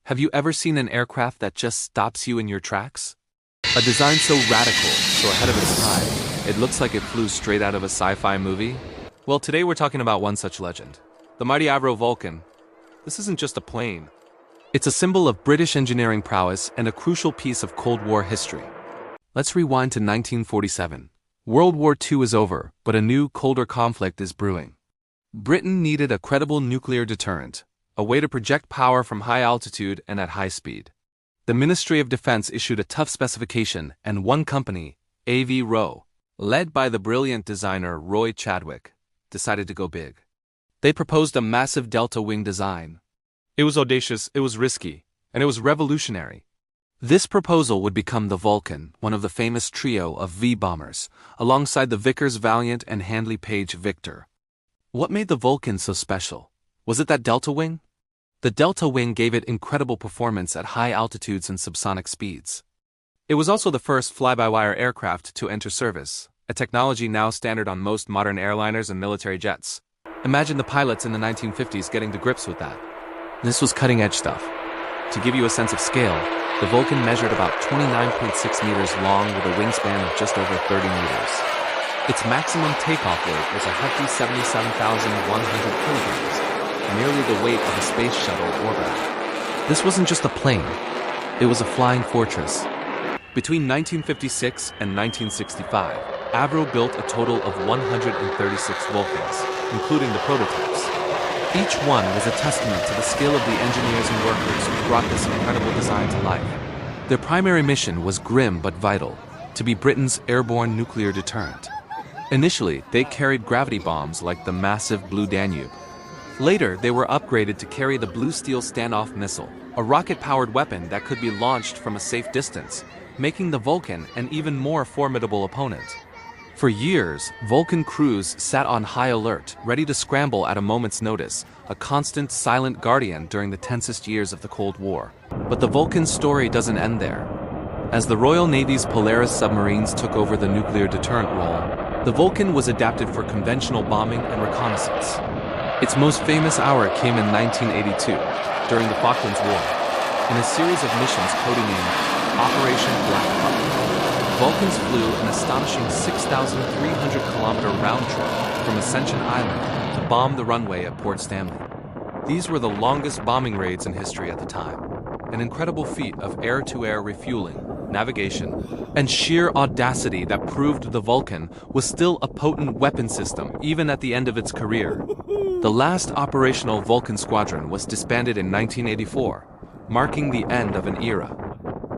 Have you ever seen an aircraft that just stops you in your tracks? A design so radical, so ahead of its time, it looks like it flew straight out of a sci-fi movie? Well, today we're talking about one such legend. The mighty Avro Vulcan. This isn't just a plane. It's a symbol of British engineering prowess and a crucial piece of Cold War history. Let's rewind to 1947. World War II is over, but a new, colder conflict is brewing. Britain needed a credible nuclear deterrent, a way to project power from high altitude and at high speed. The Ministry of Defense issued a tough specification, and one company, Avro, led by the brilliant designer Roy Chadwick, decided to go big. They proposed a massive delta-wing design. It was audacious, it was risky, and it was revolutionary. This proposal would become the Vulcan, one of the famous trio of V-bombers, alongside the Vickers Valiant and Handley Page Victor. What made the Vulcan so special? Was it that delta wing? The delta wing gave it incredible performance at high altitudes and subsonic speeds. It was also the first fly-by-wire aircraft to enter service, a technology now standard on most modern airliners and military jets. Imagine the pilots in the 1950s getting to grips with that. This was cutting-edge stuff. To give you a sense of scale, the Vulcan measured about 29.6 meters long with a wingspan of just over 30 meters. Its maximum takeoff weight was a hefty 77,100 kilograms, nearly the weight of a space shuttle orbiter. This wasn't just a plane, it was a flying fortress. Between 1956 and 1965, Avro built a total of 136 Vulcans, including the prototypes. Each one was a testament to the skill of the engineers and workers who brought this incredible design to life. Their primary mission was grim but vital, to be Britain's airborne nuclear deterrent. Initially, they carried gravity bombs like the massive Blue Danube. Later, they were upgraded to carry the Blue Steel Standoff missile, a rocket-powered weapon that could be launched from a safe distance, making the Vulcan an even more formidable opponent. For years, Vulcan crews sat on high alert, ready to scramble at a moment's notice, a constant silent guardian during the tensest years of the Cold War. But the Vulcan's story doesn't end there. As the Royal Navy's Polaris submarines took over the nuclear deterrent role, the Vulcan was adapted for conventional bombing and reconnaissance. Its most famous hour came in 1982, during the Falklands War. In a series of missions codenamed Operation Black Hawk, Vulcans flew an astonishing 6,300-kilometer round trip from Ascension Island to bomb the runway at Port Stanley. These were the longest bombing raids in history at the time, an incredible feat of air-to-air refueling, navigation, and sheer audacity that proved the Vulcan was still a potent weapon system even at the end of its career. The last operational Vulcan squadron was disbanded in 1984, marking the end of an era.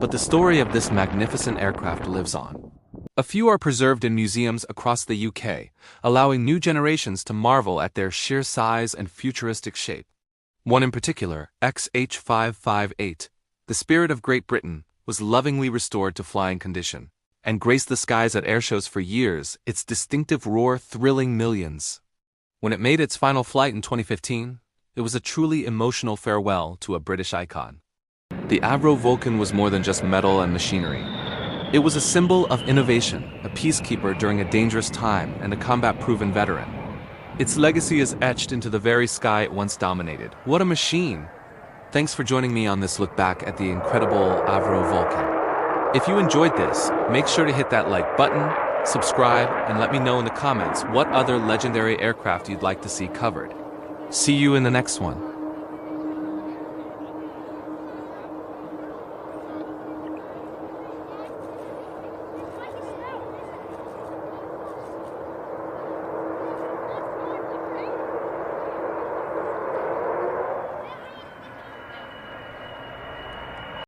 But the story of this magnificent aircraft lives on. A few are preserved in museums across the UK, allowing new generations to marvel at their sheer size and futuristic shape. One in particular, XH558, the Spirit of Great Britain, was lovingly restored to flying condition, and graced the skies at airshows for years, its distinctive roar thrilling millions. When it made its final flight in 2015, it was a truly emotional farewell to a British icon. The Avro Vulcan was more than just metal and machinery. It was a symbol of innovation, a peacekeeper during a dangerous time, and a combat-proven veteran. Its legacy is etched into the very sky it once dominated. What a machine! Thanks for joining me on this look back at the incredible Avro Vulcan. If you enjoyed this, make sure to hit that like button, subscribe, and let me know in the comments what other legendary aircraft you'd like to see covered. See you in the next one.